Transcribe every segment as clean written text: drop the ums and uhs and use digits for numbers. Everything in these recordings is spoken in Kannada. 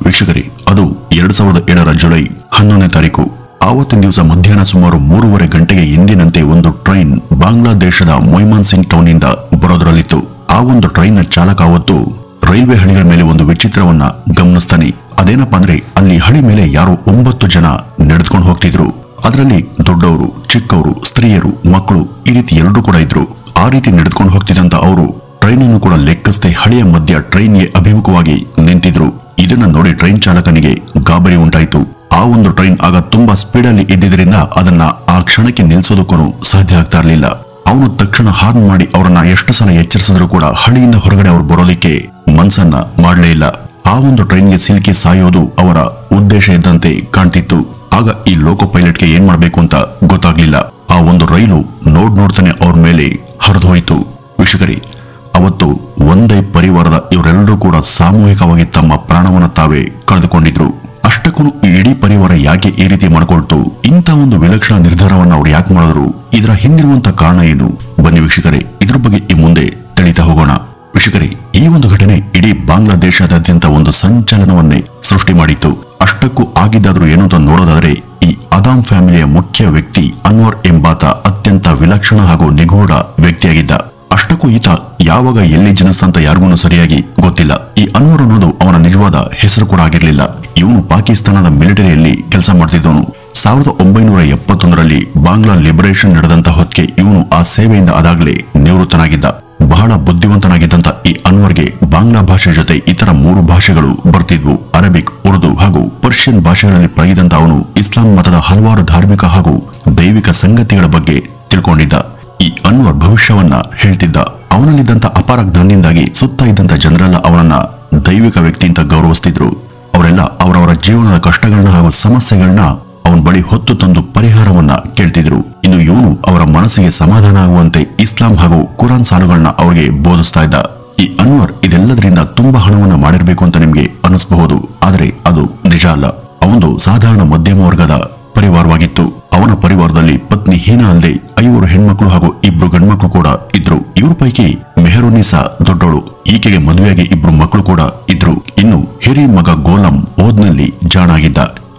ವೀಕ್ಷಕರೇ, ಅದು 2007ರ ಜುಲೈ 11ನೇ ತಾರೀಕು. ಆವತ್ತಿನ ದಿವಸ ಮಧ್ಯಾಹ್ನ ಸುಮಾರು 3:30 ಗಂಟೆಗೆ ಎಂದಿನಂತೆ ಒಂದು ಟ್ರೈನ್ ಬಾಂಗ್ಲಾದೇಶದ ಮೊಯ್ಮನ್ ಸಿಂಗ್ ಟೌನ್ ಇಂದ ಬರೋದ್ರಲ್ಲಿತ್ತು. ಆ ಒಂದು ಟ್ರೈನ್ ನ ಚಾಲಕ ಅವತ್ತು ರೈಲ್ವೆ ಹಳಿಗಳ ಮೇಲೆ ಒಂದು ವಿಚಿತ್ರವನ್ನ ಗಮನಿಸ್ತಾನೆ. ಅದೇನಪ್ಪಾ ಅಂದ್ರೆ ಅಲ್ಲಿ ಹಳಿ ಮೇಲೆ ಯಾರೋ 9 ಜನ ನಡೆದುಕೊಂಡು ಹೋಗ್ತಿದ್ರು. ಅದರಲ್ಲಿ ದೊಡ್ಡವರು, ಚಿಕ್ಕವರು, ಸ್ತ್ರೀಯರು, ಮಕ್ಕಳು ಈ ರೀತಿ ಎಲ್ಲರೂ ಕೂಡ ಇದ್ರು. ಆ ರೀತಿ ನಡೆದುಕೊಂಡು ಹೋಗ್ತಿದ್ದಂತ ಅವರು ಟ್ರೈನ್ ಅನ್ನು ಕೂಡ ಲೆಕ್ಕಿಸದೆ ಹಳಿಯ ಮಧ್ಯ ಟ್ರೈನ್ಗೆ ಅಭಿಮುಖವಾಗಿ ನಿಂತಿದ್ರು. ಇದನ್ನ ನೋಡಿ ಟ್ರೈನ್ ಚಾಲಕನಿಗೆ ಗಾಬರಿ ಉಂಟಾಯಿತು. ಆ ಒಂದು ಟ್ರೈನ್ ಆಗ ತುಂಬಾ ಸ್ಪೀಡ್ ಅಲ್ಲಿ ಇದ್ದಿದ್ರಿಂದ ಅದನ್ನ ಆ ಕ್ಷಣಕ್ಕೆ ನಿಲ್ಸೋದಕ್ಕೂ ಸಾಧ್ಯ ಆಗ್ತಾ ಇರಲಿಲ್ಲ. ಅವನು ತಕ್ಷಣ ಹಾರ್ನ್ ಮಾಡಿ ಅವರನ್ನ ಎಷ್ಟು ಸಲ ಎಚ್ಚರಿಸಿದ್ರು ಕೂಡ ಹಳಿಯಿಂದ ಹೊರಗಡೆ ಅವರು ಬರೋದಿಕ್ಕೆ ಮನ್ಸನ್ನ ಮಾಡಲೇ ಇಲ್ಲ. ಆ ಒಂದು ಟ್ರೈನ್ಗೆ ಸಿಲುಕಿ ಸಾಯೋದು ಅವರ ಉದ್ದೇಶ ಇದ್ದಂತೆ ಕಾಣ್ತಿತ್ತು. ಆಗ ಈ ಲೋಕೋ ಪೈಲಟ್ಗೆ ಏನ್ ಮಾಡ್ಬೇಕು ಅಂತ ಗೊತ್ತಾಗ್ಲಿಲ್ಲ. ಆ ಒಂದು ರೈಲು ನೋಡ್ತಾನೆ ಅವ್ರ ಮೇಲೆ ಹರಿದು ಹೋಯಿತು. ವೀಕ್ಷಕರೇ, ಅವತ್ತು ಒಂದೇ ಪರಿವಾರದ ಇವರೆಲ್ಲರೂ ಕೂಡ ಸಾಮೂಹಿಕವಾಗಿ ತಮ್ಮ ಪ್ರಾಣವನ್ನ ತಾವೇ ಕಳೆದುಕೊಂಡಿದ್ರು. ಅಷ್ಟಕ್ಕೂ ಈ ಇಡೀ ಪರಿವಾರ ಯಾಕೆ ಈ ರೀತಿ ಮಾಡ್ಕೊಳ್ತು? ಇಂಥ ಒಂದು ವಿಲಕ್ಷಣ ನಿರ್ಧಾರವನ್ನ ಅವ್ರು ಯಾಕೆ ಮಾಡಿದ್ರು? ಇದರ ಹಿಂದಿರುವಂತ ಕಾರಣ ಏನು? ಬನ್ನಿ ವೀಕ್ಷಕರೇ, ಇದ್ರ ಬಗ್ಗೆ ಈ ಮುಂದೆ ತಿಳಿತಾ ಹೋಗೋಣ. ವೀಕ್ಷಕರೇ, ಈ ಒಂದು ಘಟನೆ ಇಡೀ ಬಾಂಗ್ಲಾದೇಶದಾದ್ಯಂತ ಒಂದು ಸಂಚಲನವನ್ನೇ ಸೃಷ್ಟಿ ಮಾಡಿತ್ತು. ಅಷ್ಟಕ್ಕೂ ಆಗಿದ್ದಾದ್ರೂ ಏನು ಅಂತ ನೋಡೋದಾದ್ರೆ, ಈ ಅದಾಮ್ ಫ್ಯಾಮಿಲಿಯ ಮುಖ್ಯ ವ್ಯಕ್ತಿ ಅನ್ವರ್ ಎಂಬಾತ ಅತ್ಯಂತ ವಿಲಕ್ಷಣ ಹಾಗೂ ನಿಗೂಢ ವ್ಯಕ್ತಿಯಾಗಿದ್ದ. ಅಷ್ಟಕ್ಕೂ ಈತ ಯಾವಾಗ ಎಲ್ಲಿ ಜನಿಸ್ತಂತ ಯಾರಿಗೂ ಸರಿಯಾಗಿ ಗೊತ್ತಿಲ್ಲ. ಈ ಅನ್ವರ್ ಅನ್ನೋದು ಅವನ ನಿಜವಾದ ಹೆಸರು ಕೂಡ ಆಗಿರ್ಲಿಲ್ಲ. ಇವನು ಪಾಕಿಸ್ತಾನದ ಮಿಲಿಟರಿಯಲ್ಲಿ ಕೆಲಸ ಮಾಡ್ತಿದ್ದವನು. 1971ರಲ್ಲಿ ಬಾಂಗ್ಲಾ ಲಿಬರೇಷನ್ ನಡೆದಂತ ಹೊತ್ತಿಗೆ ಇವನು ಆ ಸೇವೆಯಿಂದ ಅದಾಗಲೇ ನಿವೃತ್ತನಾಗಿದ್ದ. ಬಹಳ ಬುದ್ಧಿವಂತನಾಗಿದ್ದಂತ ಈ ಅನ್ವರ್ಗೆ ಬಾಂಗ್ಲಾ ಭಾಷೆ ಜೊತೆ ಇತರ 3 ಭಾಷೆಗಳು ಬರ್ತಿದ್ವು. ಅರಬಿಕ್, ಉರ್ದು ಹಾಗೂ ಪರ್ಷಿಯನ್ ಭಾಷೆಗಳಲ್ಲಿ ಪಳಗಿದಂತ ಅವನು ಇಸ್ಲಾಂ ಮತದ ಹಲವಾರು ಧಾರ್ಮಿಕ ಹಾಗೂ ದೈವಿಕ ಸಂಗತಿಗಳ ಬಗ್ಗೆ ತಿಳ್ಕೊಂಡಿದ್ದ. ಈ ಅನ್ವರ್ ಭವಿಷ್ಯವನ್ನ ಹೇಳ್ತಿದ್ದ. ಅವನಲ್ಲಿದ್ದಂತ ಅಪಾರ ಜ್ಞಾನದಿಂದಾಗಿ ಸುತ್ತ ಇದ್ದಂತ ಜನರೆಲ್ಲ ಅವನನ್ನ ದೈವಿಕ ವ್ಯಕ್ತಿ ಅಂತ ಗೌರವಿಸ್ತಿದ್ರು. ಅವರೆಲ್ಲ ಅವರವರ ಜೀವನದ ಕಷ್ಟಗಳನ್ನ ಹಾಗೂ ಸಮಸ್ಯೆಗಳನ್ನ ಅವನ ಬಳಿ ಹೊತ್ತು ತಂದು ಪರಿಹಾರವನ್ನ ಕೇಳ್ತಿದ್ರು. ಇನ್ನು ಇವನು ಅವರ ಮನಸ್ಸಿಗೆ ಸಮಾಧಾನ ಆಗುವಂತೆ ಇಸ್ಲಾಂ ಹಾಗೂ ಕುರಾನ್ ಸಾಲುಗಳನ್ನ ಅವರಿಗೆ ಬೋಧಿಸ್ತಾ ಇದ್ದ. ಈ ಅನ್ವರ್ ಇದೆಲ್ಲದರಿಂದ ತುಂಬಾ ಹಣವನ್ನ ಮಾಡಿರ್ಬೇಕು ಅಂತ ನಿಮ್ಗೆ ಅನಿಸಬಹುದು, ಆದ್ರೆ ಅದು ನಿಜ ಅಲ್ಲ. ಅವನು ಸಾಧಾರಣ ಮಧ್ಯಮ ವರ್ಗದ ಪರಿವಾರವಾಗಿತ್ತು. ಅವನ ಪರಿವಾರದಲ್ಲಿ ಪತ್ನಿ ಹೀನಾ ಅಲ್ಲದೆ 5 ಹೆಣ್ಮಕ್ಳು ಹಾಗೂ 2 ಗಂಡ್ಮಕ್ಳು ಕೂಡ ಇದ್ರು. ಇವ್ರ ಪೈಕಿ ಮೆಹರುನಿಸಾ ದೊಡ್ಡೋಳು. ಈಕೆಗೆ ಮದುವೆಯಾಗಿ 2 ಮಕ್ಕಳು ಕೂಡ ಇದ್ರು. ಇನ್ನು ಹಿರಿಯ ಮಗ ಗೋಲಂ ಓದ್ನಲ್ಲಿ ಜಾಣಾಗಿದ್ದ.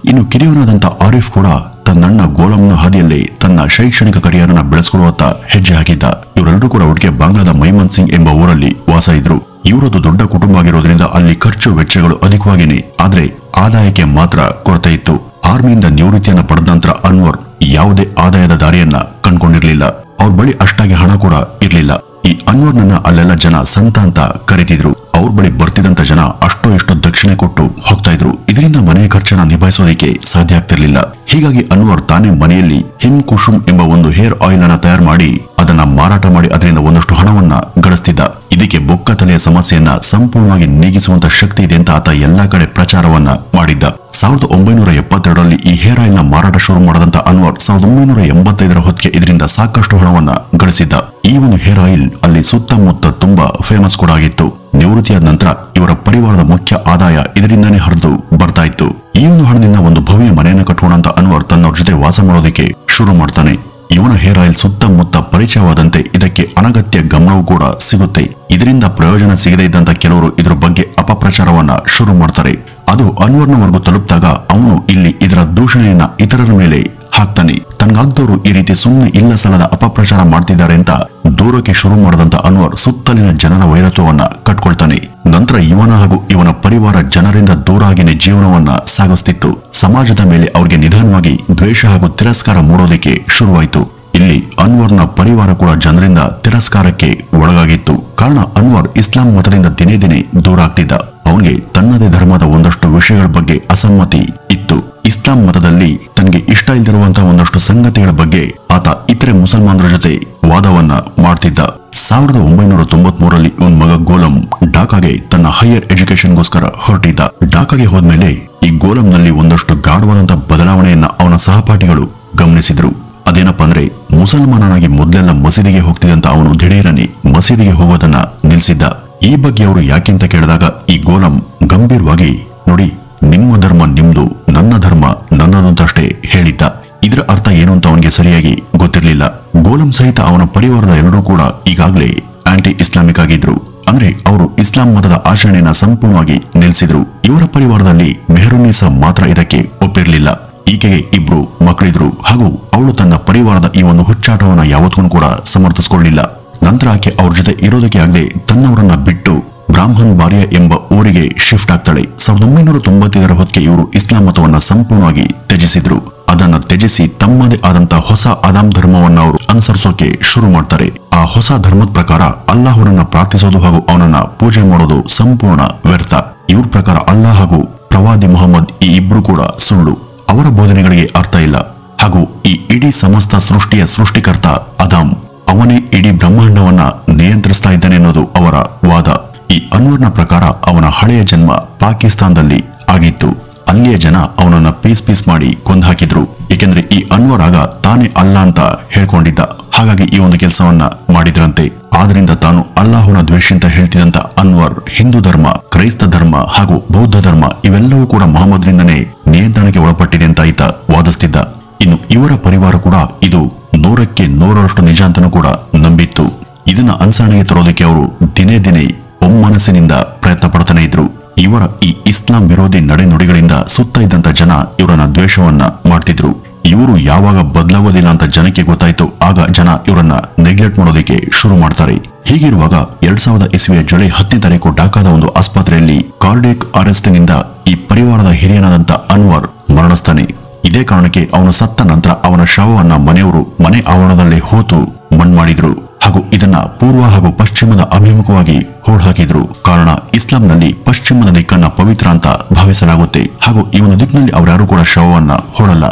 ಇನ್ನು ಕಿರಿಯವನಾದಂತ ಆರಿಫ್ ಕೂಡ ತನ್ನಣ್ಣ ಗೋಲಂನ ಹಾದಿಯಲ್ಲೇ ತನ್ನ ಶೈಕ್ಷಣಿಕ ಕರಿಯರನ್ನ ಬೆಳೆಸಿಕೊಳ್ಳುವತ್ತ ಹೆಜ್ಜೆ ಹಾಕಿದ್ದ. ಇವರೆಲ್ಲರೂ ಕೂಡ ಒಟ್ಟಿಗೆ ಬಾಂಗ್ಲಾದ ಮೈಮನ್ ಸಿಂಗ್ ಎಂಬ ಊರಲ್ಲಿ ವಾಸ ಇದ್ರು. ಇವರದು ದೊಡ್ಡ ಕುಟುಂಬ ಆಗಿರೋದ್ರಿಂದ ಅಲ್ಲಿ ಖರ್ಚು ವೆಚ್ಚಗಳು ಅಧಿಕವಾಗಿನೇ, ಆದ್ರೆ ಆದಾಯಕ್ಕೆ ಮಾತ್ರ ಕೊರತೆ ಇತ್ತು. ಆರ್ಮಿಯಿಂದ ನಿವೃತ್ತಿಯನ್ನ ಪಡೆದ ನಂತರ ಅನ್ವರ್ ಯಾವುದೇ ಆದಾಯದ ದಾರಿಯನ್ನ ಕಂಡುಕೊಂಡಿರ್ಲಿಲ್ಲ. ಅವ್ರ ಬಳಿ ಅಷ್ಟಾಗಿ ಹಣ ಕೂಡ ಇರ್ಲಿಲ್ಲ. ಈ ಅನ್ವರ್ನನ್ನ ಅಲ್ಲೆಲ್ಲ ಜನ ಸಂತ ಅಂತ ಕರೀತಿದ್ರು. ಅವ್ರ ಬಳಿ ಬರ್ತಿದಂತ ಜನ ಅಷ್ಟೋ ಇಷ್ಟೋ ದಕ್ಷಿಣೆ ಕೊಟ್ಟು ಹೋಗ್ತಾ ಇದ್ರು. ಇದರಿಂದ ಮನೆಯ ಖರ್ಚನ್ನ ನಿಭಾಯಿಸೋದಕ್ಕೆ ಸಾಧ್ಯ ಆಗ್ತಿರ್ಲಿಲ್ಲ. ಹೀಗಾಗಿ ಅನ್ವರ್ ತಾನೇ ಮನೆಯಲ್ಲಿ ಹಿಮ್ ಕುಶುಮ್ ಎಂಬ ಒಂದು ಹೇರ್ ಆಯಿಲ್ ಅನ್ನ ತಯಾರು ಮಾಡಿ ಅದನ್ನ ಮಾರಾಟ ಮಾಡಿ ಅದರಿಂದ ಒಂದಷ್ಟು ಹಣವನ್ನ ಗಳಿಸ್ತಿದ್ದ. ಇದಕ್ಕೆ ಬೊಕ್ಕ ತಲೆಯ ಸಮಸ್ಯೆಯನ್ನ ಸಂಪೂರ್ಣವಾಗಿ ನೀಗಿಸುವಂತ ಶಕ್ತಿ ಇದೆ ಅಂತ ಆತ ಎಲ್ಲಾ ಕಡೆ ಪ್ರಚಾರವನ್ನ ಮಾಡಿದ್ದ. 1972ರಲ್ಲಿ ಈ ಹೇರ್ ಆಯಿಲ್ ನ ಮಾರಾಟ ಶುರು ಮಾಡದಂತ ಅನ್ವರ್ 1985ರ ಹೊತ್ತಿಗೆ ಇದರಿಂದ ಸಾಕಷ್ಟು ಹಣವನ್ನ ಗಳಿಸಿದ್ದ. ಈ ಒಂದು ಹೇರ್ ಆಯಿಲ್ ಅಲ್ಲಿ ಸುತ್ತಮುತ್ತ ತುಂಬಾ ಫೇಮಸ್ ಕೂಡ ಆಗಿತ್ತು. ನಿವೃತ್ತಿಯಾದ ನಂತರ ಇವರ ಪರಿವಾರದ ಮುಖ್ಯ ಆದಾಯ ಇದರಿಂದಾನೇ ಹರಿದು ಬರ್ತಾ ಇತ್ತು. ಈ ಒಂದು ಹಣದಿಂದ ಒಂದು ಭವ್ಯ ಮನೆಯನ್ನ ಕಟ್ಟೋಣ ಅಂತ ಅನ್ವರ್ ತನ್ನವ್ರ ಜೊತೆ ವಾಸ ಮಾಡೋದಕ್ಕೆ ಶುರು ಮಾಡ್ತಾನೆ. ಇವನ ಹೇರ್ ಆಯಿಲ್ ಸುತ್ತಮುತ್ತ ಪರಿಚಯವಾದಂತೆ ಇದಕ್ಕೆ ಅನಗತ್ಯ ಗಮನವೂ ಕೂಡ ಸಿಗುತ್ತೆ. ಇದರಿಂದ ಪ್ರಯೋಜನ ಸಿಗದೇ ಇದ್ದಂತ ಕೆಲವರು ಇದ್ರ ಬಗ್ಗೆ ಅಪಪ್ರಚಾರವನ್ನ ಶುರು ಮಾಡ್ತಾರೆ. ಅದು ಅನ್ವರ್ನವರೆಗೂ ತಲುಪಿದಾಗ ಅವನು ಇಲ್ಲಿ ಇದರ ದೂಷಣೆಯನ್ನ ಇತರರ ಮೇಲೆ ಹಾಕ್ತಾನೆ. ತನಗಾಗ್ದವರು ಈ ರೀತಿ ಸುಮ್ಮನೆ ಇಲ್ಲ ಸಲ್ಲದ ಅಪಪ್ರಚಾರ ಮಾಡ್ತಿದ್ದಾರೆ ಅಂತ ದೂರಕ್ಕೆ ಶುರು ಮಾಡದಂತ ಅನ್ವರ್ ಸುತ್ತಲಿನ ಜನರ ವೈರತ್ವವನ್ನ ಕಟ್ಕೊಳ್ತಾನೆ. ನಂತರ ಇವನ ಹಾಗೂ ಇವನ ಪರಿವಾರ ಜನರಿಂದ ದೂರ ಆಗಿನೇ ಜೀವನವನ್ನ ಸಾಗಿಸ್ತಿತ್ತು. ಸಮಾಜದ ಮೇಲೆ ಅವ್ರಿಗೆ ನಿಧಾನವಾಗಿ ದ್ವೇಷ ಹಾಗೂ ತಿರಸ್ಕಾರ ಮೂಡೋದಕ್ಕೆ ಶುರುವಾಯಿತು. ಇಲ್ಲಿ ಅನ್ವರ್ನ ಪರಿವಾರ ಕೂಡ ಜನರಿಂದ ತಿರಸ್ಕಾರಕ್ಕೆ ಒಳಗಾಗಿತ್ತು. ಕಾರಣ ಅನ್ವರ್ ಇಸ್ಲಾಂ ಮತದಿಂದ ದಿನೇ ದಿನೇ ದೂರ ಆಗ್ತಿದ್ದ. ಅವನಿಗೆ ತನ್ನದೇ ಧರ್ಮದ ಒಂದಷ್ಟು ವಿಷಯಗಳ ಬಗ್ಗೆ ಅಸಮ್ಮತಿ ಇತ್ತು. ಇಸ್ಲಾಂ ಮತದಲ್ಲಿ ತನಗೆ ಇಷ್ಟ ಇಲ್ದಿರುವಂತಹ ಒಂದಷ್ಟು ಸಂಗತಿಗಳ ಬಗ್ಗೆ ಆತ ಇತರೆ ಮುಸಲ್ಮಾನರ ಜೊತೆ ವಾದವನ್ನ ಮಾಡ್ತಿದ್ದ. 1993ರಲ್ಲಿ ಇವನ್ ಮಗ ಗೋಲಂ ಢಾಕಾಗೆ ತನ್ನ ಹೈಯರ್ ಎಜುಕೇಶನ್ಗೋಸ್ಕರ ಹೊರಟಿದ್ದ. ಢಾಕಾಗೆ ಹೋದ್ಮೇಲೆ ಈ ಗೋಲಂನಲ್ಲಿ ಒಂದಷ್ಟು ಗಾಢವಾದಂತಹ ಬದಲಾವಣೆಯನ್ನ ಅವನ ಸಹಪಾಠಿಗಳು ಗಮನಿಸಿದ್ರು. ಅದೇನಪ್ಪ ಅಂದ್ರೆ, ಮುಸಲ್ಮಾನನಾಗಿ ಮೊದಲೆಲ್ಲ ಮಸೀದಿಗೆ ಹೋಗ್ತಿದ್ದಂತ ಅವನು ದಿಢೀರನೆ ಮಸೀದಿಗೆ ಹೋಗೋದನ್ನ ನಿಲ್ಸಿದ್ದ. ಈ ಬಗ್ಗೆ ಅವರು ಯಾಕೆಂತ ಕೇಳಿದಾಗ ಈ ಗೋಲಂ ಗಂಭೀರವಾಗಿ, ನೋಡಿ, ನಿಮ್ಮ ಧರ್ಮ ನಿಮ್ದು, ನನ್ನ ಧರ್ಮ ನನ್ನದಂತಷ್ಟೇ ಹೇಳಿದ್ದ. ಇದರ ಅರ್ಥ ಏನು ಅಂತ ಅವನಿಗೆ ಸರಿಯಾಗಿ ಗೊತ್ತಿರಲಿಲ್ಲ. ಗೋಲಂ ಸಹಿತ ಅವನ ಪರಿವಾರದ ಎಲ್ಲರೂ ಕೂಡ ಈಗಾಗಲೇ ಆಂಟಿ ಇಸ್ಲಾಮಿಕ್ ಆಗಿದ್ರು. ಅಂದ್ರೆ ಅವರು ಇಸ್ಲಾಂ ಮತದ ಆಚರಣೆಯನ್ನ ಸಂಪೂರ್ಣವಾಗಿ ನಿಲ್ಲಿಸಿದ್ರು. ಇವರ ಪರಿವಾರದಲ್ಲಿ ಮೆಹರುನ್ನೀಸಾ ಮಾತ್ರ ಇದಕ್ಕೆ ಒಪ್ಪಿರಲಿಲ್ಲ. ಈಕೆಗೆ ಇಬ್ರು ಮಕ್ಕಳಿದ್ರು ಹಾಗೂ ಅವಳು ತನ್ನ ಪರಿವಾರದ ಈ ಒಂದು ಹುಚ್ಚಾಟವನ್ನ ಯಾವತ್ತೂ ಕೂಡ ಸಮರ್ಥಿಸಿಕೊಳ್ಳಿಲ್ಲ. ನಂತರ ಆಕೆ ಅವ್ರ ಜೊತೆ ಇರೋದಕ್ಕೆ ಆಗದೆ ತನ್ನವರನ್ನ ಬಿಟ್ಟು ಬ್ರಾಹ್ಮಣ್ ಬಾರಿಯಾ ಎಂಬ ಊರಿಗೆ ಶಿಫ್ಟ್ ಆಗ್ತಾಳೆ. 1995ರ ಹೊತ್ತಿಗೆ ಇವರು ಇಸ್ಲಾಂ ಮತವನ್ನ ಸಂಪೂರ್ಣವಾಗಿ ತ್ಯಜಿಸಿದ್ರು. ಅದನ್ನ ತ್ಯಜಿಸಿ ತಮ್ಮದೇ ಆದಂತಹ ಹೊಸ ಆದಾಮ್ ಧರ್ಮವನ್ನ ಅವರು ಅನುಸರಿಸೋಕೆ ಶುರು ಮಾಡ್ತಾರೆ. ಆ ಹೊಸ ಧರ್ಮದ ಪ್ರಕಾರ ಅಲ್ಲಾಹರನ್ನ ಪ್ರಾರ್ಥಿಸೋದು ಹಾಗೂ ಅವನನ್ನ ಪೂಜೆ ಮಾಡೋದು ಸಂಪೂರ್ಣ ವ್ಯರ್ಥ. ಇವ್ರ ಪ್ರಕಾರ ಅಲ್ಲಾಹ್ ಹಾಗೂ ಪ್ರವಾದಿ ಮುಹಮ್ಮದ್ ಈ ಇಬ್ರು ಕೂಡ ಸುಳ್ಳು. ಅವರ ಬೋಧನೆಗಳಿಗೆ ಅರ್ಥ ಇಲ್ಲ ಹಾಗೂ ಈ ಇಡೀ ಸಮಸ್ತ ಸೃಷ್ಟಿಯ ಸೃಷ್ಟಿಕರ್ತ ಆದಾಮ್, ಅವನೇ ಇಡೀ ಬ್ರಹ್ಮಾಂಡವನ್ನ ನಿಯಂತ್ರಿಸ್ತಾ ಇದ್ದಾನೆ ಅನ್ನೋದು ಅವರ ವಾದ. ಈ ಅನ್ವರ್ನ ಪ್ರಕಾರ ಅವನ ಹಳೆಯ ಜನ್ಮ ಪಾಕಿಸ್ತಾನದಲ್ಲಿ ಆಗಿತ್ತು. ಅಲ್ಲಿಯ ಜನ ಅವನನ್ನ ಪೀಸ್ ಮಾಡಿ ಕೊಂದಾಕಿದ್ರು. ಏಕೆಂದ್ರೆ ಈ ಅನ್ವರ್ ಆಗ ತಾನೇ ಅಲ್ಲ ಅಂತ ಹೇಳ್ಕೊಂಡಿದ್ದ. ಹಾಗಾಗಿ ಈ ಒಂದು ಕೆಲಸವನ್ನ ಮಾಡಿದ್ರಂತೆ. ಆದ್ರಿಂದ ತಾನು ಅಲ್ಲಾಹನ ದ್ವೇಷ ಅಂತ ಹೇಳ್ತಿದ್ದಂತ ಅನ್ವರ್ ಹಿಂದೂ ಧರ್ಮ, ಕ್ರೈಸ್ತ ಧರ್ಮ ಹಾಗೂ ಬೌದ್ಧ ಧರ್ಮ ಇವೆಲ್ಲವೂ ಕೂಡ ಮೊಹಮ್ಮದ್ರಿಂದನೇ ನಿಯಂತ್ರಣಕ್ಕೆ ಒಳಪಟ್ಟಿದೆ ಅಂತ ಆಯ್ತ ವಾದಿಸ್ತಿದ್ದ. ಇನ್ನು ಇವರ ಪರಿವಾರ ಕೂಡ ಇದು 100ಕ್ಕೆ 100ರಷ್ಟು ನಿಜ ಅಂತನೂ ಕೂಡ ನಂಬಿತ್ತು. ಇದನ್ನ ಅನುಸರಣೆಗೆ ತರೋದಕ್ಕೆ ಅವರು ದಿನೇ ಒಮ್ಮನಸ್ಸಿನಿಂದ ಪ್ರಯತ್ನ ಪಡ್ತಾನೆ ಇದ್ರು. ಇವರ ಈ ಇಸ್ಲಾಂ ವಿರೋಧಿ ನಡೆನುಡಿಗಳಿಂದ ಸುತ್ತ ಇದ್ದಂತ ಜನ ಇವರನ್ನ ದ್ವೇಷವನ್ನ ಮಾಡ್ತಿದ್ರು. ಇವರು ಯಾವಾಗ ಬದಲಾಗೋದಿಲ್ಲ ಅಂತ ಜನಕ್ಕೆ ಗೊತ್ತಾಯ್ತು, ಆಗ ಜನ ಇವರನ್ನ ನೆಗ್ಲೆಕ್ಟ್ ಮಾಡೋದಕ್ಕೆ ಶುರು ಮಾಡ್ತಾರೆ. ಹೀಗಿರುವಾಗ 2000 ಇಸ್ವಿಯ ಜುಲೈ 10ನೇ ತಾರೀಕು ಢಾಕಾದ ಒಂದು ಆಸ್ಪತ್ರೆಯಲ್ಲಿ ಕಾರ್ಡಿಯಕ್ ಅರೆಸ್ಟ್ನಿಂದ ಈ ಪರಿವಾರದ ಹಿರಿಯನಾದಂತ ಅನ್ವರ್ ಮರಣಿಸ್ತಾನೆ. ಇದೇ ಕಾರಣಕ್ಕೆ ಅವನು ಸತ್ತ ನಂತರ ಅವನ ಶವವನ್ನ ಮನೆಯವರು ಮನೆ ಆವರಣದಲ್ಲೇ ಹೂತು ಮಣ್ಣು ಮಾಡಿದ್ರು ಹಾಗೂ ಇದನ್ನ ಪೂರ್ವ ಹಾಗೂ ಪಶ್ಚಿಮದ ಅಭಿಮುಖವಾಗಿ ಹೂಡ್ಹಾಕಿದ್ರು. ಕಾರಣ ಇಸ್ಲಾಂನಲ್ಲಿ ಪಶ್ಚಿಮದ ದಿಕ್ಕನ್ನ ಪವಿತ್ರ ಅಂತ ಭಾವಿಸಲಾಗುತ್ತೆ ಹಾಗೂ ಈ ಒಂದು ದಿಕ್ಕಿನಲ್ಲಿ ಅವರ್ಯಾರು ಕೂಡ ಶವವನ್ನ ಹೂಡಲ್ಲ.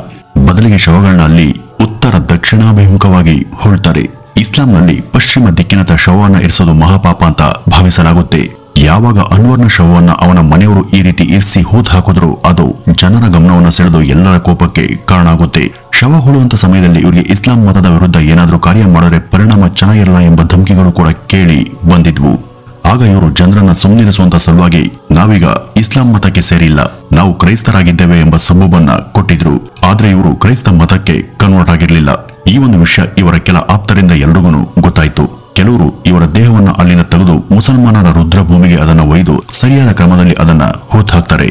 ಬದಲಿಗೆ ಶವಗಳನ್ನ ಅಲ್ಲಿ ಉತ್ತರ ದಕ್ಷಿಣಾಭಿಮುಖವಾಗಿ ಹೂಳ್ತಾರೆ. ಇಸ್ಲಾಂನಲ್ಲಿ ಪಶ್ಚಿಮ ದಿಕ್ಕಿನತ್ತ ಶವವನ್ನ ಇರಿಸೋದು ಮಹಾಪಾಪ ಅಂತ ಭಾವಿಸಲಾಗುತ್ತೆ. ಯಾವಾಗ ಅನ್ವರ್ನ ಶವವನ್ನ ಅವನ ಮನೆಯವರು ಈ ರೀತಿ ಇರಿಸಿ ಹೂತ್ ಹಾಕಿದ್ರು ಅದು ಜನರ ಗಮನವನ್ನ ಸೆಳೆದು ಎಲ್ಲರ ಕೋಪಕ್ಕೆ ಕಾರಣ ಆಗುತ್ತೆ. ಶವ ಹೂಳುವಂತ ಸಮಯದಲ್ಲಿ ಇವರಿಗೆ ಇಸ್ಲಾಂ ಮತದ ವಿರುದ್ಧ ಏನಾದ್ರೂ ಕಾರ್ಯ ಮಾಡಿದ್ರೆ ಪರಿಣಾಮ ಚೆನ್ನಾಗಿರಲ್ಲ ಎಂಬ ಧಮಕಿಗಳು ಕೂಡ ಕೇಳಿ ಬಂದಿದ್ವು. ಆಗ ಇವರು ಜನರನ್ನ ಸುಮ್ಮನಿರಿಸುವಂತ ಸಲುವಾಗಿ ನಾವೀಗ ಇಸ್ಲಾಂ ಮತಕ್ಕೆ ಸೇರಿಲ್ಲ, ನಾವು ಕ್ರೈಸ್ತರಾಗಿದ್ದೇವೆ ಎಂಬ ಸಬೂಬನ್ನ ಕೊಟ್ಟಿದ್ರು. ಆದ್ರೆ ಇವರು ಕ್ರೈಸ್ತ ಮತಕ್ಕೆ ಕನ್ವರ್ಟ್ ಆಗಿರ್ಲಿಲ್ಲ. ಈ ಒಂದು ವಿಷಯ ಇವರ ಕೆಲ ಆಪ್ತರಿಂದ ಎಲ್ರಿಗೂ ಗೊತ್ತಾಯ್ತು. ಕೆಲವರು ಇವರ ದೇಹವನ್ನ ಅಲ್ಲಿನ ತೆಗೆದು ಮುಸಲ್ಮಾನರ ರುದ್ರಭೂಮಿಗೆ ಅದನ್ನ ಒಯ್ದು ಸರಿಯಾದ ಕ್ರಮದಲ್ಲಿ ಅದನ್ನ ಹೂತ್ ಹಾಕ್ತಾರೆ.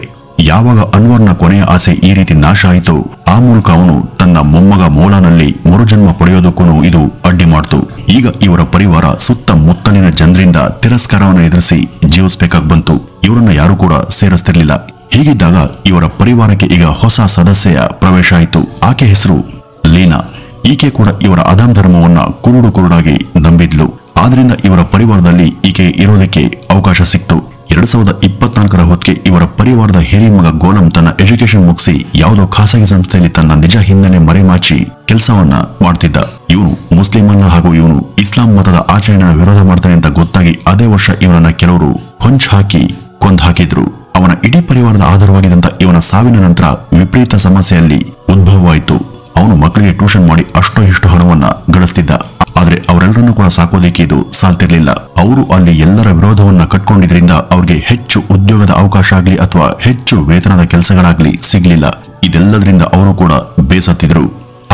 ಯಾವಾಗ ಅನ್ವರ್ನ ಕೊನೆಯ ಆಸೆ ಈ ರೀತಿ ನಾಶ ಆಯಿತು, ಆ ಮೂಲಕ ಅವನು ತನ್ನ ಮೊಮ್ಮಗ ಮೌಲಾನಲ್ಲಿ ಮರುಜನ್ಮ ಪಡೆಯೋದಕ್ಕೂ ಇದು ಅಡ್ಡಿ ಮಾಡ್ತು. ಈಗ ಇವರ ಪರಿವಾರ ಸುತ್ತಮುತ್ತಲಿನ ಜನರಿಂದ ತಿರಸ್ಕಾರವನ್ನು ಎದುರಿಸಿ ಜೀವಿಸಬೇಕಾಗಿ ಬಂತು. ಇವರನ್ನ ಯಾರು ಕೂಡ ಸೇರಿಸ್ತಿರ್ಲಿಲ್ಲ. ಹೀಗಿದ್ದಾಗ ಇವರ ಪರಿವಾರಕ್ಕೆ ಈಗ ಹೊಸ ಸದಸ್ಯೆಯ ಪ್ರವೇಶ ಆಯಿತು. ಆಕೆ ಹೆಸರು ಲೀನಾ. ಈಕೆ ಕೂಡ ಇವರ ಆದಾಮ್ ಧರ್ಮವನ್ನ ಕುರುಡಾಗಿ ನಂಬಿದ್ಲು. ಆದ್ರಿಂದ ಇವರ ಪರಿವಾರದಲ್ಲಿ ಈಕೆ ಇರೋದಕ್ಕೆ ಅವಕಾಶ ಸಿಕ್ತು. 2024ರ ಹೊತ್ತಿಗೆ ಇವರ ಪರಿವಾರದ ಹಿರಿಯ ಮಗ ಗೋಲಂ ತನ್ನ ಎಜುಕೇಶನ್ ಮುಗಿಸಿ ಯಾವುದೋ ಖಾಸಗಿ ಸಂಸ್ಥೆಯಲ್ಲಿ ತನ್ನ ನಿಜ ಹಿನ್ನೆಲೆ ಮರೆಮಾಚಿ ಕೆಲಸವನ್ನ ಮಾಡ್ತಿದ್ದ. ಇವನು ಮುಸ್ಲಿಂ ಅಲ್ಲ ಹಾಗೂ ಇವನು ಇಸ್ಲಾಂ ಮತದ ಆಚರಣೆಯ ವಿರೋಧ ಮಾಡ್ತಾನೆ ಅಂತ ಗೊತ್ತಾಗಿ ಅದೇ ವರ್ಷ ಇವನನ್ನ ಕೆಲವರು ಹೊಂಚ್ ಹಾಕಿ ಕೊಂದ್ ಹಾಕಿದ್ರು. ಅವನ ಇಡೀ ಪರಿವಾರದ ಆಧಾರವಾಗಿದ್ದಂತ ಇವನ ಸಾವಿನ ನಂತರ ವಿಪರೀತ ಸಮಸ್ಯೆಯಲ್ಲಿ ಉದ್ಭವವಾಯಿತು. ಅವನು ಮಕ್ಕಳಿಗೆ ಟ್ಯೂಷನ್ ಮಾಡಿ ಅಷ್ಟೋ ಇಷ್ಟು ಹಣವನ್ನ ಗಳಿಸ್ತಿದ್ದ. ಆದ್ರೆ ಅವರೆಲ್ಲರನ್ನೂ ಕೂಡ ಸಾಕೋದಿಕ್ಕೆ ಇದು ಸಾಲ್ತಿರ್ಲಿಲ್ಲ. ಅವರು ಅಲ್ಲಿ ಎಲ್ಲರ ವಿರೋಧವನ್ನ ಕಟ್ಕೊಂಡಿದ್ರಿಂದ ಅವ್ರಿಗೆ ಹೆಚ್ಚು ಉದ್ಯೋಗದ ಅವಕಾಶ ಆಗ್ಲಿ ಅಥವಾ ಹೆಚ್ಚು ವೇತನದ ಕೆಲಸಗಳಾಗ್ಲಿ ಸಿಗ್ಲಿಲ್ಲ. ಇದೆಲ್ಲದರಿಂದ ಅವರು ಕೂಡ ಬೇಸತ್ತಿದ್ರು.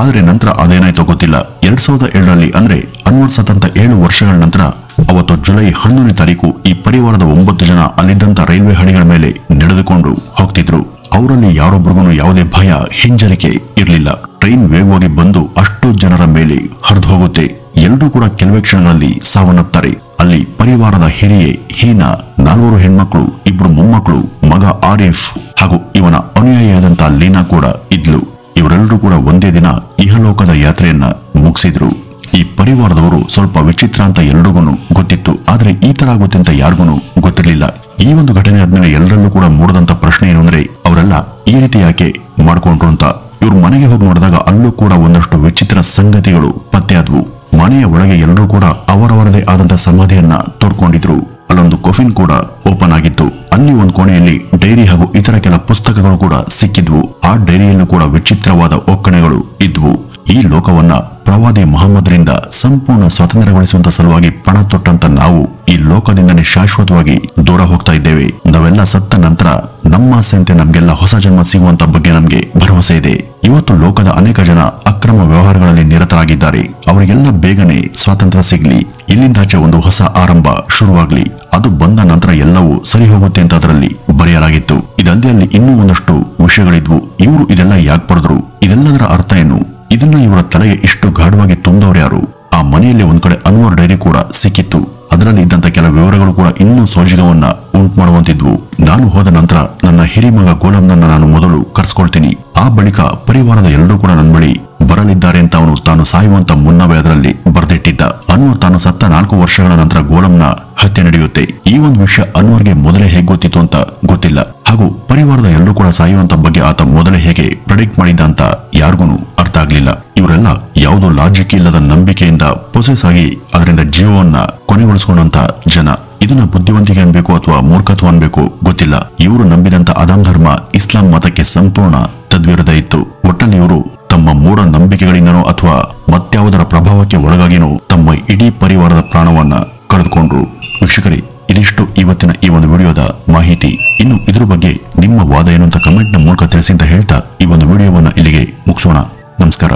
ಆದ್ರೆ ನಂತರ ಅದೇನಾಯ್ತೋ ಗೊತ್ತಿಲ್ಲ. 2007ರಲ್ಲಿ ಅಂದ್ರೆ ಅನ್ವರ್ ಸತ್ತಂತ 7 ವರ್ಷಗಳ ನಂತರ ಅವತ್ತು ಜುಲೈ 11ನೇ ತಾರೀಕು ಈ ಪರಿವಾರದ 9 ಜನ ಅಲ್ಲಿದ್ದಂತ ರೈಲ್ವೆ ಹಳಿಗಳ ಮೇಲೆ ನಡೆದುಕೊಂಡು ಹೋಗ್ತಿದ್ರು. ಅವರಲ್ಲಿ ಯಾರೊಬ್ಬರಿಗೂ ಯಾವುದೇ ಭಯ ಹಿಂಜರಿಕೆ ಇರಲಿಲ್ಲ. ಟ್ರೈನ್ ವೇಗವಾಗಿ ಬಂದು ಅಷ್ಟು ಜನರ ಮೇಲೆ ಹರಿದು ಹೋಗುತ್ತೆ. ಎಲ್ಲರೂ ಕೂಡ ಕೆಲವೇ ಕ್ಷಣಗಳಲ್ಲಿ ಸಾವನ್ನಪ್ತಾರೆ. ಅಲ್ಲಿ ಪರಿವಾರದ ಹಿರಿಯೆ ಹೀನಾ, 4 ಹೆಣ್ಮಕ್ಳು, 2 ಮೊಮ್ಮಕ್ಕಳು, ಮಗ ಆರಿಫ್ ಹಾಗೂ ಇವನ ಅನುಯಾಯಿಯಾದಂತ ಲೀನಾ ಕೂಡ ಇದ್ಲು. ಇವರೆಲ್ಲರೂ ಕೂಡ ಒಂದೇ ದಿನ ಇಹಲೋಕದ ಯಾತ್ರೆಯನ್ನ ಮುಗಿಸಿದ್ರು. ಈ ಪರಿವಾರದವರು ಸ್ವಲ್ಪ ವಿಚಿತ್ರ ಅಂತ ಎಲ್ರಿಗೂ ಗೊತ್ತಿತ್ತು. ಆದ್ರೆ ಈ ತರ ಆಗುತ್ತೆ ಅಂತ ಯಾರಿಗೂ ಗೊತ್ತಿರಲಿಲ್ಲ. ಈ ಒಂದು ಘಟನೆ ಆದ್ಮೇಲೆ ಎಲ್ಲರಲ್ಲೂ ಕೂಡ ಮೂಡದಂತ ಪ್ರಶ್ನೆ ಏನು ಅಂದ್ರೆ ಅವರೆಲ್ಲ ಈ ರೀತಿ ಯಾಕೆ ಮಾಡ್ಕೊಂಡ್ರು ಅಂತ. ಇವ್ರ ಮನೆಗೆ ಹೋಗಿ ನೋಡಿದಾಗ ಅಲ್ಲೂ ಕೂಡ ಒಂದಷ್ಟು ವಿಚಿತ್ರ ಸಂಗತಿಗಳು ಪತ್ತೆ ಆದ್ವು. ಮನೆಯ ಒಳಗೆ ಎಲ್ಲರೂ ಕೂಡ ಅವರವರದೇ ಆದಂತ ಸಮಾಧಿಯನ್ನ ತೋಡ್ಕೊಂಡಿದ್ರು. ಅಲ್ಲೊಂದು ಕೊಫಿನ್ ಕೂಡ ಓಪನ್ ಆಗಿತ್ತು. ಅಲ್ಲಿ ಒಂದು ಕೋಣೆಯಲ್ಲಿ ಡೈರಿ ಹಾಗೂ ಇತರ ಕೆಲ ಪುಸ್ತಕಗಳು ಕೂಡ ಸಿಕ್ಕಿದ್ವು. ಆ ಡೈರಿಯಲ್ಲೂ ಕೂಡ ವಿಚಿತ್ರವಾದ ಒಕ್ಕಣೆಗಳು ಇದ್ವು. ಈ ಲೋಕವನ್ನ ಪ್ರವಾದಿ ಮಹಮ್ಮದ್ರಿಂದ ಸಂಪೂರ್ಣ ಸ್ವಾತಂತ್ರ್ಯಗೊಳಿಸುವಂತ ಸಲುವಾಗಿ ಪಣ ತೊಟ್ಟಂತ ನಾವು ಈ ಲೋಕದಿಂದನೇ ಶಾಶ್ವತವಾಗಿ ದೂರ ಹೋಗ್ತಾ ಇದ್ದೇವೆ. ನಾವೆಲ್ಲ ಸತ್ತ ನಂತರ ನಮ್ಮ ಆಸೆಯಂತೆ ನಮ್ಗೆಲ್ಲ ಹೊಸ ಜನ್ಮ ಸಿಗುವಂತ ಬಗ್ಗೆ ನಮ್ಗೆ ಭರವಸೆ ಇದೆ. ಇವತ್ತು ಲೋಕದ ಅನೇಕ ಜನ ಅಕ್ರಮ ವ್ಯವಹಾರಗಳಲ್ಲಿ ನಿರತರಾಗಿದ್ದಾರೆ. ಅವರಿಗೆಲ್ಲ ಬೇಗನೆ ಸ್ವಾತಂತ್ರ್ಯ ಸಿಗ್ಲಿ, ಇಲ್ಲಿಂದಾಚೆ ಒಂದು ಹೊಸ ಆರಂಭ ಶುರುವಾಗ್ಲಿ. ಅದು ಬಂದ ನಂತರ ಎಲ್ಲವೂ ಸರಿ ಹೋಗುತ್ತೆ ಅಂತ ಅದರಲ್ಲಿ ಬರೆಯಲಾಗಿತ್ತು. ಇದಲ್ಲದೆ ಅಲ್ಲಿ ಇನ್ನೂ ಒಂದಷ್ಟು ವಿಷಯಗಳಿದ್ವು. ಇವರು ಇದೆಲ್ಲ ಯಾಕೆ ಬರೆದ್ರು, ಇದೆಲ್ಲದರ ಅರ್ಥ ಏನು, ಇದನ್ನ ಇವರ ತಲೆಗೆ ಇಷ್ಟು ಗಾಢವಾಗಿ ತುಂಬಿದವರು ಯಾರು? ಆ ಮನೆಯಲ್ಲಿ ಒಂದ್ ಕಡೆ ಅನ್ವರ್ ಡೈರಿ ಕೂಡ ಸಿಕ್ಕಿತ್ತು. ಅದರಲ್ಲಿ ಇದ್ದಂತ ಕೆಲ ವಿವರಗಳು ಕೂಡ ಇನ್ನೂ ಸೋಜಿಗವನ್ನ ಉಂಟು ಮಾಡುವಂತಿದ್ವು. ನಾನು ಹೋದ ನಂತರ ನನ್ನ ಹಿರಿಮಗ ಗೋಲಂನನ್ನ ನಾನು ಮೊದಲು ಕರ್ಸ್ಕೊಳ್ತೀನಿ. ಆ ಬಳಿಕ ಪರಿವಾರದ ಎಲ್ಲರೂ ಕೂಡ ನನ್ನ ಬಳಿ ಬರಲಿದ್ದಾರೆ ಅಂತ ಅವನು ತಾನು ಸಾಯುವಂತ ಮುನ್ನವೇ ಅದರಲ್ಲಿ ಬರೆದಿಟ್ಟಿದ್ದ. ಅನ್ವರ್ ತಾನು ಸತ್ತ 4 ವರ್ಷಗಳ ನಂತರ ಗೋಲಂನ ಹತ್ಯೆ ನಡೆಯುತ್ತೆ. ಈ ಒಂದು ವಿಷಯ ಅನ್ವರ್ಗೆ ಮೊದಲೇ ಹೇಗೆ ಗೊತ್ತಿತ್ತು ಅಂತ ಗೊತ್ತಿಲ್ಲ. ಹಾಗೂ ಪರಿವಾರದ ಎಲ್ಲರೂ ಕೂಡ ಸಾಯುವಂತ ಬಗ್ಗೆ ಆತ ಮೊದಲೇ ಹೇಗೆ ಪ್ರೆಡಿಕ್ಟ್ ಮಾಡಿದ್ದ ಅಂತ ಯಾರಿಗೂ ಅರ್ಥ ಆಗ್ಲಿಲ್ಲ. ಇವರೆಲ್ಲ ಯಾವುದೋ ಲಾಜಿಕ್ ಇಲ್ಲದ ನಂಬಿಕೆಯಿಂದ ಪೊಸೆಸ್ ಆಗಿ ಅದರಿಂದ ಜೀವವನ್ನ ಕೊನೆಗೊಳಿಸಿಕೊಂಡಂತ ಜನ. ಇದನ್ನ ಬುದ್ಧಿವಂತಿಕೆ ಅನ್ಬೇಕು ಅಥವಾ ಮೂರ್ಖತ್ವ ಅನ್ಬೇಕು ಗೊತ್ತಿಲ್ಲ. ಇವರು ನಂಬಿದಂತ ಅದಾಮ್ ಧರ್ಮ ಇಸ್ಲಾಂ ಮತಕ್ಕೆ ಸಂಪೂರ್ಣ ತದ್ವಿರುದ್ಧ ಇತ್ತು. ಒಟ್ಟಲ್ಲಿ ಇವರು ತಮ್ಮ ಮೂಢ ನಂಬಿಕೆಗಳಿಂದನೋ ಅಥವಾ ಮತ್ಯಾವುದರ ಪ್ರಭಾವಕ್ಕೆ ಒಳಗಾಗಿನೋ ತಮ್ಮ ಇಡೀ ಪರಿವಾರದ ಪ್ರಾಣವನ್ನ ಕಳೆದುಕೊಂಡ್ರು. ವೀಕ್ಷಕರೇ, ಇದಿಷ್ಟು ಇವತ್ತಿನ ಈ ಒಂದು ವಿಡಿಯೋದ ಮಾಹಿತಿ. ಇನ್ನು ಇದ್ರ ಬಗ್ಗೆ ನಿಮ್ಮ ವಾದ ಏನು ಅಂತ ಕಮೆಂಟ್ ನ ಮೂಲಕ ತಿಳಿಸಿ ಅಂತ ಹೇಳ್ತಾ ಈ ಒಂದು ವಿಡಿಯೋವನ್ನ ಇಲ್ಲಿಗೆ ಮುಗಿಸೋಣ. ನಮಸ್ಕಾರ.